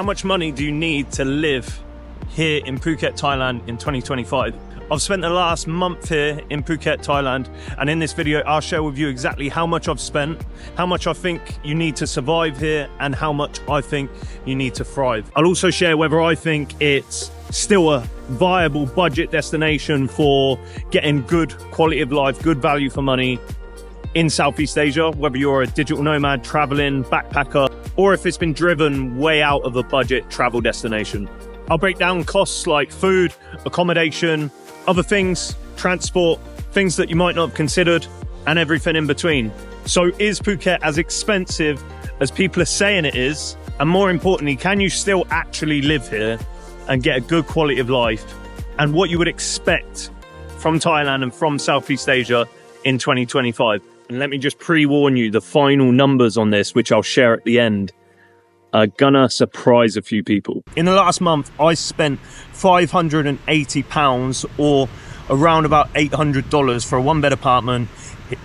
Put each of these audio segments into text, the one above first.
How much money do you need to live here in Phuket, Thailand in 2025? I've spent the last month here in Phuket, Thailand, and in this video, I'll share with you exactly how much I've spent, how much I think you need to survive here, and how much I think you need to thrive. I'll also share whether I think it's still a viable budget destination for getting good quality of life, good value for money in Southeast Asia, whether you're a digital nomad, traveling, backpacker, or if it's been driven way out of a budget travel destination. I'll break down costs like food, accommodation, other things, transport, things that you might not have considered, and everything in between. So is Phuket as expensive as people are saying it is? And more importantly, can you still actually live here and get a good quality of life and what you would expect from Thailand and from Southeast Asia in 2025? And let me just pre-warn you, the final numbers on this, which I'll share at the end, are gonna surprise a few people. In the last month, I spent £580 or around about $800 for a one-bed apartment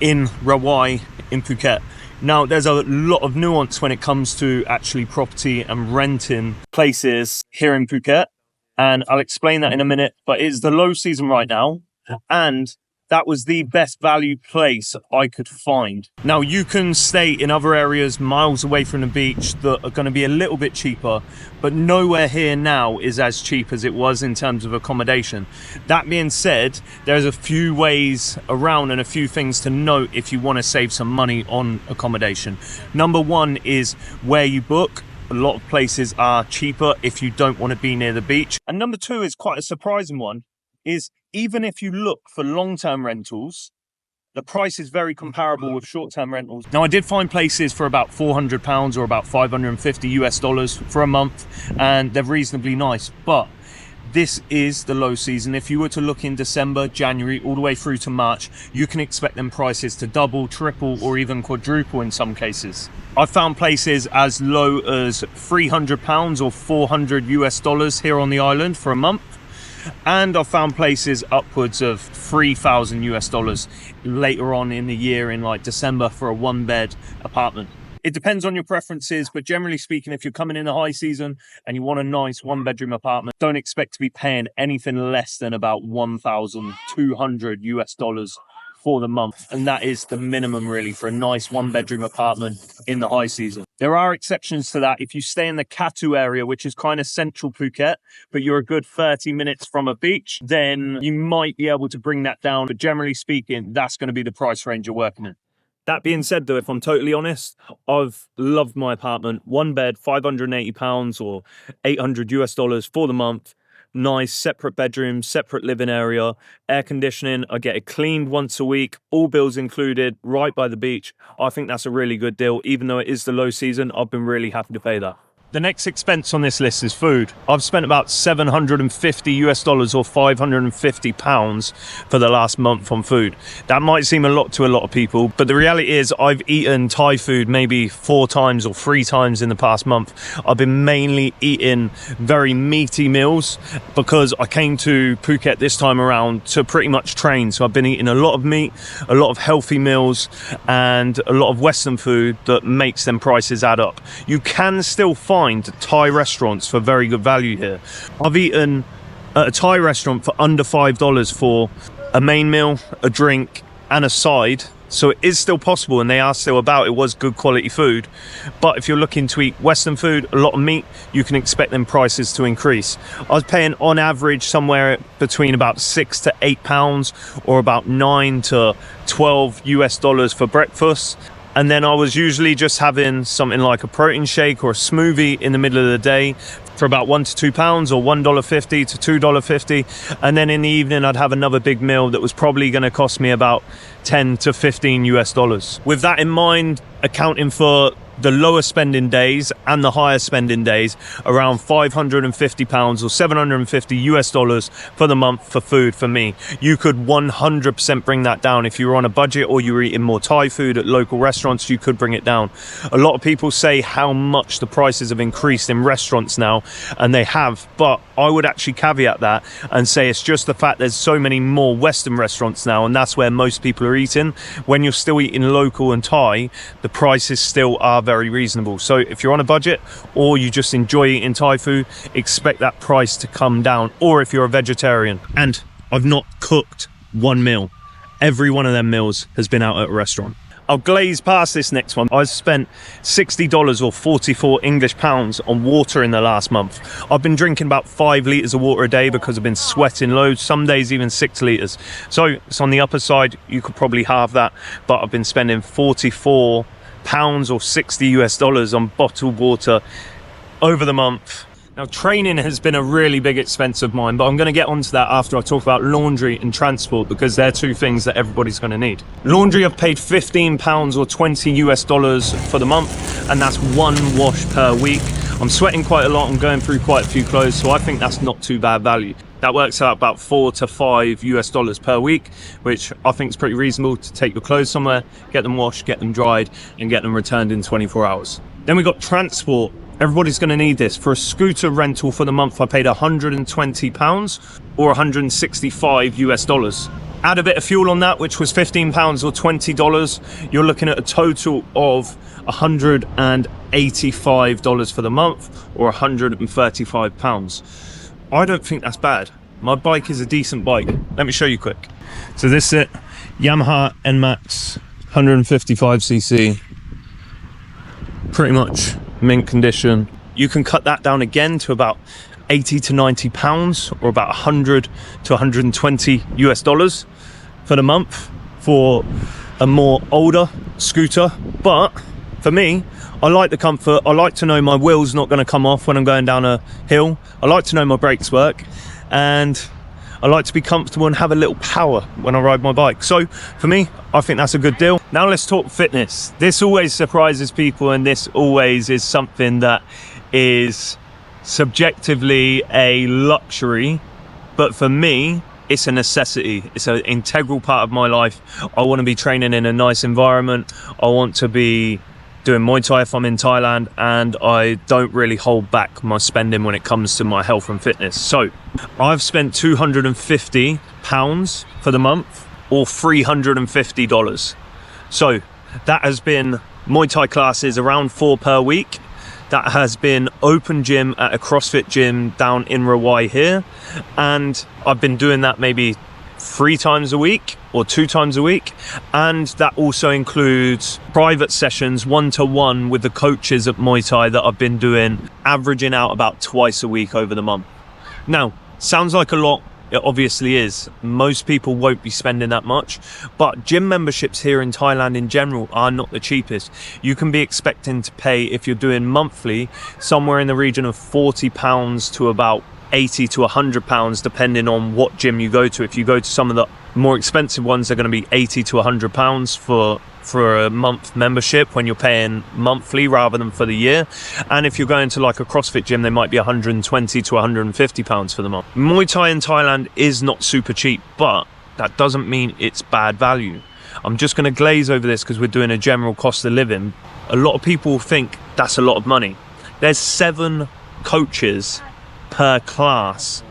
in Rawai in Phuket. Now, there's a lot of nuance when it comes to actually property and renting places here in Phuket, and I'll explain that in a minute, but it's the low season right now, and that was the best value place I could find. Now, you can stay in other areas miles away from the beach that are going to be a little bit cheaper, but nowhere here now is as cheap as it was in terms of accommodation. That being said, there's a few ways around and a few things to note if you want to save some money on accommodation. Number one is where you book. A lot of places are cheaper if you don't want to be near the beach. And number two is quite a surprising one, is even if you look for long-term rentals, the price is very comparable with short-term rentals. Now, I did find places for about £400 or about $550 for a month, and they're reasonably nice, but this is the low season. If you were to look in December, January, all the way through to March, you can expect them prices to double, triple, or even quadruple in some cases. I've found places as low as £300 or $400 here on the island for a month. And I've found places upwards of $3,000 later on in the year in like December for a one-bed apartment. It depends on your preferences, but generally speaking, if you're coming in the high season and you want a nice one-bedroom apartment, don't expect to be paying anything less than about $1,200 for the month. And that is the minimum really for a nice one-bedroom apartment in the high season. There are exceptions to that. If you stay in the Katu area, which is kind of central Phuket, but you're a good 30 minutes from a beach, then you might be able to bring that down. But generally speaking, that's going to be the price range you're working in. That being said, though, if I'm totally honest, I've loved my apartment. One bed, £580 or $800 for the month. Nice, separate bedrooms, separate living area, air conditioning. I get it cleaned once a week, all bills included, right by the beach. I think that's a really good deal. Even though it is the low season, I've been really happy to pay that. The next expense on this list is food. I've spent about $750 or £550 for the last month on food. That might seem a lot to a lot of people, but the reality is I've eaten Thai food maybe 4 times or 3 times in the past month. I've been mainly eating very meaty meals because I came to Phuket this time around to pretty much train. So I've been eating a lot of meat, a lot of healthy meals, and a lot of Western food that makes them prices add up. You can still find Thai restaurants for very good value here. I've eaten at a Thai restaurant for under $5 for a main meal, a drink, and a side. So it is still possible, and they are still about. It was good quality food. But if you're looking to eat Western food, a lot of meat, you can expect them prices to increase. I was paying on average somewhere between about £6 to £8 or about $9 to $12 for breakfast. And then I was usually just having something like a protein shake or a smoothie in the middle of the day for about £1 to £2 or $1.50 to $2.50. And then in the evening, I'd have another big meal that was probably going to cost me about $10 to $15. With that in mind, accounting for the lower spending days and the higher spending days, around £550 or $750 for the month for food for me. You could 100% bring that down. If you were on a budget or you were eating more Thai food at local restaurants, you could bring it down. A lot of people say how much the prices have increased in restaurants now, and they have, but I would actually caveat that and say it's just the fact there's so many more Western restaurants now, and that's where most people are eating. When you're still eating local and Thai, the prices still are very reasonable. So if you're on a budget or you just enjoy eating Thai food, expect that price to come down. Or if you're a vegetarian. And I've not cooked one meal. Every one of them meals has been out at a restaurant. I'll glaze past this next one. I spent $60 or 44 English pounds on water in the last month. I've been drinking about 5 litres of water a day because I've been sweating loads, some days even 6 litres. So it's on the upper side, you could probably halve that, but I've been spending 44 pounds or 60 US dollars on bottled water over the month. Now, training has been a really big expense of mine, but I'm going to get onto that after I talk about laundry and transport, because they're two things that everybody's going to need. Laundry, I've paid 15 pounds or 20 US dollars for the month, and that's one wash per week. I'm sweating quite a lot. I'm going through quite a few clothes, so I think that's not too bad value. That works out about 4 to 5 US dollars per week, which I think is pretty reasonable to take your clothes somewhere, get them washed, get them dried, and get them returned in 24 hours. Then we got transport. Everybody's going to need this. For a scooter rental for the month, I paid 120 pounds or 165 US dollars. Add a bit of fuel on that, which was 15 pounds or $20. You're looking at a total of $185 for the month or 135 pounds. I don't think that's bad. My bike is a decent bike. Let me show you quick. So this is it. Yamaha NMAX 155cc. Pretty much mint condition. You can cut that down again to about 80 to 90 pounds or about 100 to 120 US dollars for the month for a more older scooter. But for me, I like the comfort. I like to know my wheel's not going to come off when I'm going down a hill. I like to know my brakes work, and I like to be comfortable and have a little power when I ride my bike. So for me, I think that's a good deal. Now let's talk fitness. This always surprises people, and this always is something that is subjectively a luxury, but for me, it's a necessity. It's an integral part of my life. I want to be training in a nice environment. I want to be doing Muay Thai if I'm in Thailand, and I don't really hold back my spending when it comes to my health and fitness. So I've spent 250 pounds for the month or $350. So that has been Muay Thai classes around 4 per week. That has been open gym at a CrossFit gym down in Rawai here. And I've been doing that maybe 3 times a week or 2 times a week, and that also includes private sessions 1-to-1 with the coaches at Muay Thai that I've been doing, averaging out about twice a week over the month. Now, sounds like a lot. It obviously is. Most people won't be spending that much, but gym memberships here in Thailand in general are not the cheapest. You can be expecting to pay, if you're doing monthly, somewhere in the region of 40 pounds to about 80 to 100 pounds, depending on what gym you go to. If you go to some of the more expensive ones, they're going to be 80 to 100 pounds for a month membership when you're paying monthly rather than for the year. And if you're going to like a CrossFit gym, they might be 120 to 150 pounds for the month. Muay Thai in Thailand is not super cheap, but that doesn't mean it's bad value. I'm just going to glaze over this because we're doing a general cost of living. A lot of people think that's a lot of money. There's 7 coaches per class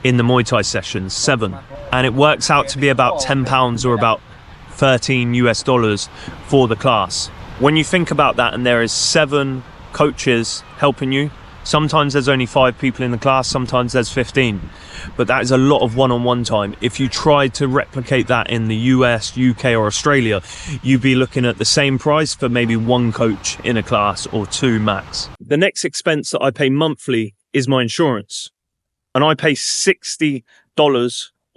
in the Muay Thai sessions, 7, and it works out to be about 10 pounds or about 13 US dollars for the class. When you think about that, and there is 7 coaches helping you, sometimes there's only 5 people in the class, sometimes there's 15, but that is a lot of one-on-one time. If you tried to replicate that in the US, UK or Australia, you'd be looking at the same price for maybe 1 coach in a class or 2 max. The next expense that I pay monthly is my insurance, and I pay $60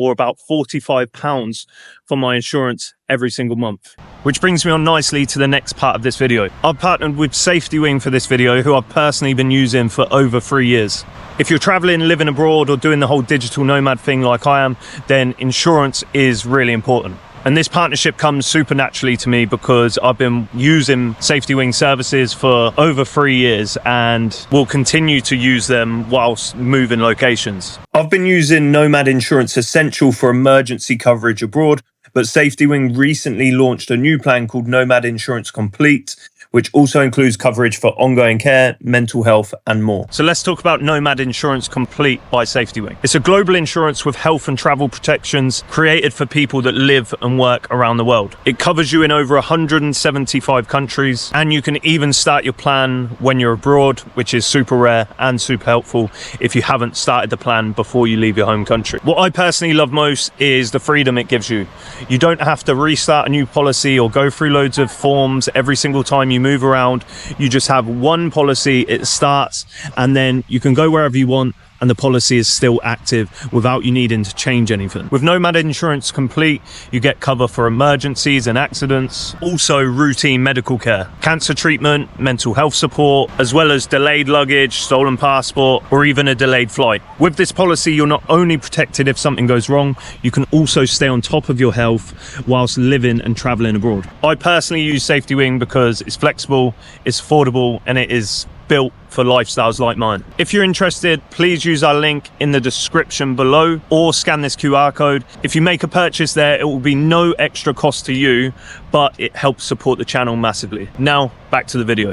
or about 45 pounds for my insurance every single month. Which brings me on nicely to the next part of this video. I've partnered with Safety Wing for this video, who I've personally been using for over 3 years. If you're traveling, living abroad, or doing the whole digital nomad thing like I am, then insurance is really important. And this partnership comes super naturally to me because I've been using Safety Wing services for over 3 years and will continue to use them whilst moving locations. I've been using Nomad Insurance Essential for emergency coverage abroad, but Safety Wing recently launched a new plan called Nomad Insurance Complete, which also includes coverage for ongoing care, mental health, and more. So let's talk about Nomad Insurance Complete by Safety Wing. It's a global insurance with health and travel protections created for people that live and work around the world. It covers you in over 175 countries, and you can even start your plan when you're abroad, which is super rare and super helpful if you haven't started the plan before you leave your home country. What I personally love most is the freedom it gives you. You don't have to restart a new policy or go through loads of forms every single time you move around. You just have one policy, it starts, and then you can go wherever you want, and the policy is still active without you needing to change anything. With Nomad Insurance Complete, you get cover for emergencies and accidents, also routine medical care, cancer treatment, mental health support, as well as delayed luggage, stolen passport, or even a delayed flight. With this policy, you're not only protected if something goes wrong, you can also stay on top of your health whilst living and traveling abroad. I personally use Safety Wing because it's flexible, it's affordable, and it is built for lifestyles like mine. If you're interested, please use our link in the description below or scan this QR code. If you make a purchase there, it will be no extra cost to you, but it helps support the channel massively. Now, back to the video.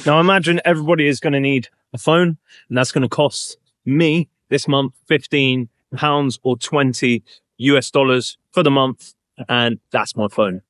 Now, imagine everybody is going to need a phone, and that's going to cost me this month £15 or $20 for the month, and that's my phone.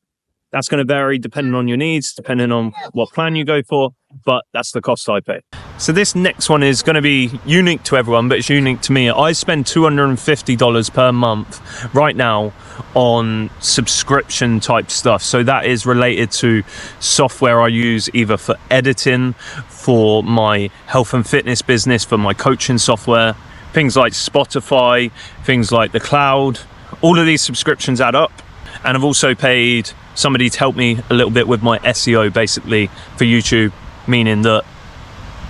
That's going to vary depending on your needs, depending on what plan you go for, but that's the cost I pay. So this next one is going to be unique to everyone, but it's unique to me. I spend $250 per month right now on subscription type stuff. So that is related to software I use either for editing, for my health and fitness business, for my coaching software, things like Spotify, things like the cloud. All of these subscriptions add up. And I've also paid somebody to help me a little bit with my SEO, basically, for YouTube, meaning that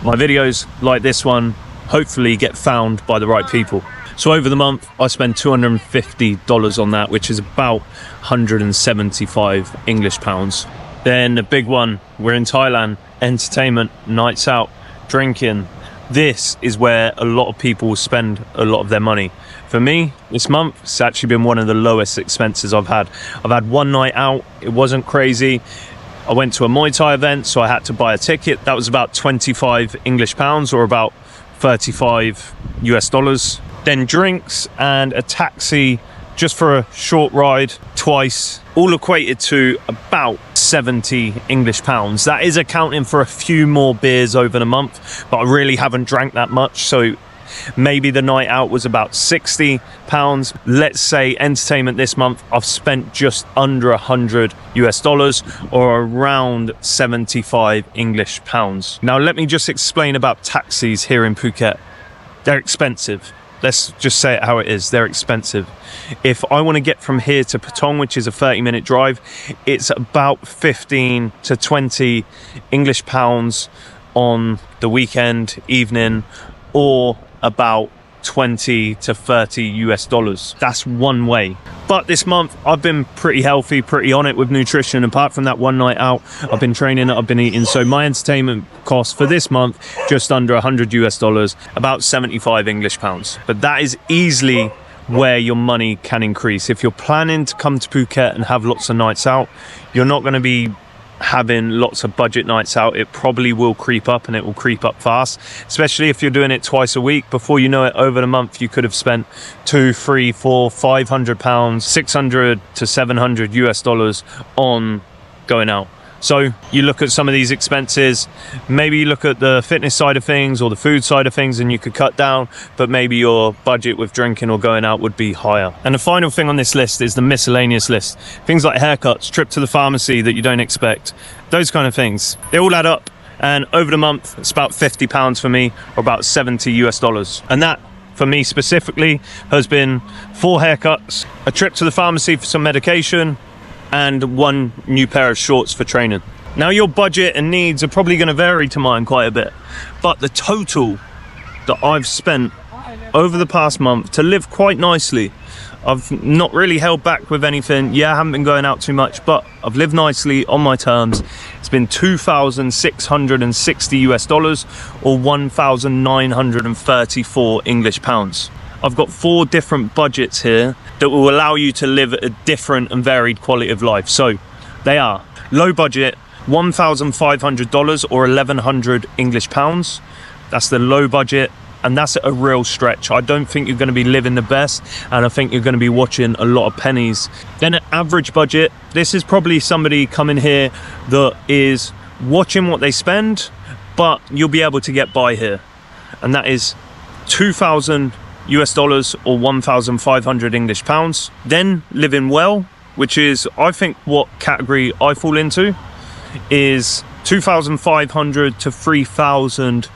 my videos like this one hopefully get found by the right people. So over the month, I spend $250 on that, which is about 175 English pounds. Then the big one, we're in Thailand, entertainment, nights out, drinking. This is where a lot of people spend a lot of their money. For me, this month, it's actually been one of the lowest expenses I've had. I've had one night out, it wasn't crazy. I went to a Muay Thai event, so I had to buy a ticket. That was about 25 English pounds or about 35 US dollars. Then drinks and a taxi just for a short ride twice, all equated to about 70 English pounds. That is accounting for a few more beers over the month, but I really haven't drank that much, so maybe the night out was about 60 pounds. Let's say entertainment this month, I've spent just under 100 US dollars or around 75 English pounds. Now, let me just explain about taxis here in Phuket. They're expensive. Let's just say it how it is. They're expensive. If I want to get from here to Patong, which is a 30-minute drive, it's about 15 to 20 English pounds on the weekend, evening, or about 20 to 30 US dollars. That's one way. But this month I've been pretty healthy, pretty on it with nutrition. Apart from that one night out, I've been training, I've been eating. So my entertainment cost for this month, just under 100 US dollars, about 75 English pounds. But that is easily where your money can increase. If you're planning to come to Phuket and have lots of nights out, you're not going to be having lots of budget nights out. It probably will creep up, and it will creep up fast, especially if you're doing it twice a week. Before you know it, over the month you could have spent 200, 300, 400, 500 pounds, 600 to 700 US dollars on going out. So you look at some of these expenses, maybe you look at the fitness side of things or the food side of things, and you could cut down, but maybe your budget with drinking or going out would be higher. And the final thing on this list is the miscellaneous list. Things like haircuts, trip to the pharmacy that you don't expect, those kind of things. They all add up, and over the month, it's about 50 pounds for me, or about 70 US dollars. And that, for me specifically, has been 4 haircuts, a trip to the pharmacy for some medication, and 1 new pair of shorts for training. Now, your budget and needs are probably going to vary to mine quite a bit, but the total that I've spent over the past month to live quite nicely, I've not really held back with anything. Yeah, I haven't been going out too much, but I've lived nicely on my terms. It's been 2,660 US dollars or 1,934 English pounds. I've got 4 different budgets here that will allow you to live a different and varied quality of life. So they are low budget, $1,500 or 1,100 English pounds. That's the low budget, and that's a real stretch. I don't think you're going to be living the best, and I think you're going to be watching a lot of pennies. Then an average budget, this is probably somebody coming here that is watching what they spend, but you'll be able to get by here. And that is 2,000 US dollars or 1,500 English pounds. Then living well, which is, I think, what category I fall into, is 2,500 to 3,000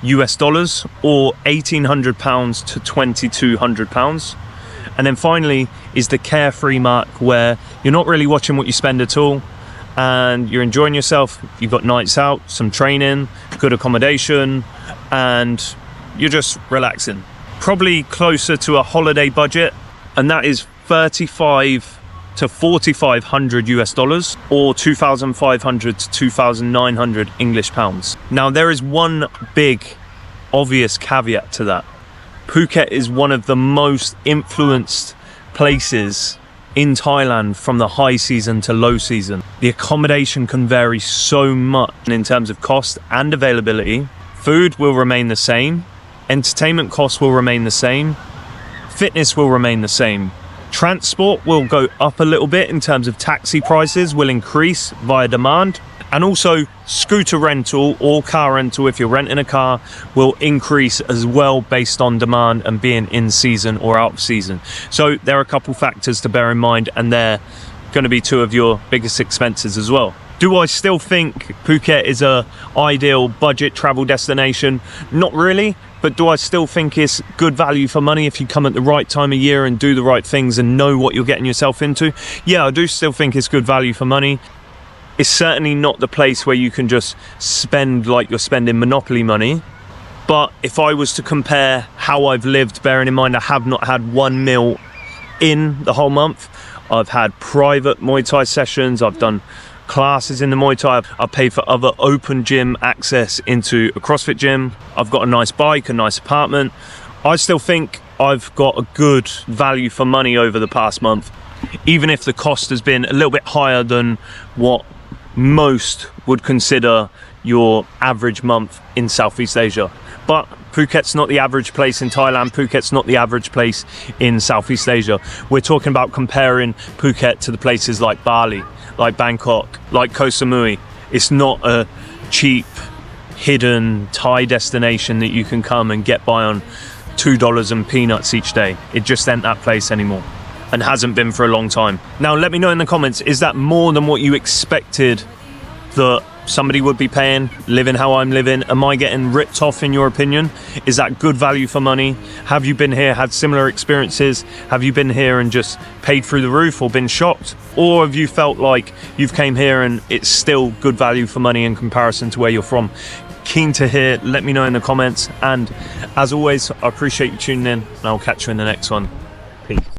US dollars or 1,800 pounds to 2,200 pounds. And then finally is the carefree mark, where you're not really watching what you spend at all and you're enjoying yourself. You've got nights out, some training, good accommodation, and you're just relaxing. Probably closer to a holiday budget, and that is 35 to 4,500 US dollars or 2,500 to 2,900 English pounds. Now there is one big obvious caveat to that. Phuket is one of the most influenced places in Thailand from the high season to low season. The accommodation can vary so much in terms of cost and availability. Food will remain the same, entertainment costs will remain the same, fitness will remain the same. Transport will go up a little bit in terms of taxi prices will increase via demand, and also scooter rental or car rental, if you're renting a car, will increase as well based on demand and being in season or out of season. So there are a couple factors to bear in mind, and they're going to be two of your biggest expenses as well. Do I still think Phuket is a ideal budget travel destination? Not really. But do I still think it's good value for money if you come at the right time of year and do the right things and know what you're getting yourself into? Yeah, I do still think it's good value for money. It's certainly not the place where you can just spend like you're spending Monopoly money. But if I was to compare how I've lived, bearing in mind I have not had one meal in the whole month. I've had private Muay Thai sessions, I've done classes in the Muay Thai, I've paid for other open gym access into a CrossFit gym, I've got a nice bike, a nice apartment. I still think I've got a good value for money over the past month, even if the cost has been a little bit higher than what most would consider your average month in Southeast Asia. But Phuket's not the average place in Thailand, Phuket's not the average place in Southeast Asia. We're talking about comparing Phuket to the places like Bali, like Bangkok, like Koh Samui. It's not a cheap, hidden Thai destination that you can come and get by on $2 and peanuts each day. It just ain't that place anymore, and hasn't been for a long time. Now let me know in the comments, is that more than what you expected that somebody would be paying, living how I'm living? Am I getting ripped off in your opinion? Is that good value for money? Have you been here, had similar experiences? Have you been here and just paid through the roof or been shocked? Or have you felt like you've came here and it's still good value for money in comparison to where you're from? Keen to hear, let me know in the comments. And as always, I appreciate you tuning in, and I'll catch you in the next one. Peace.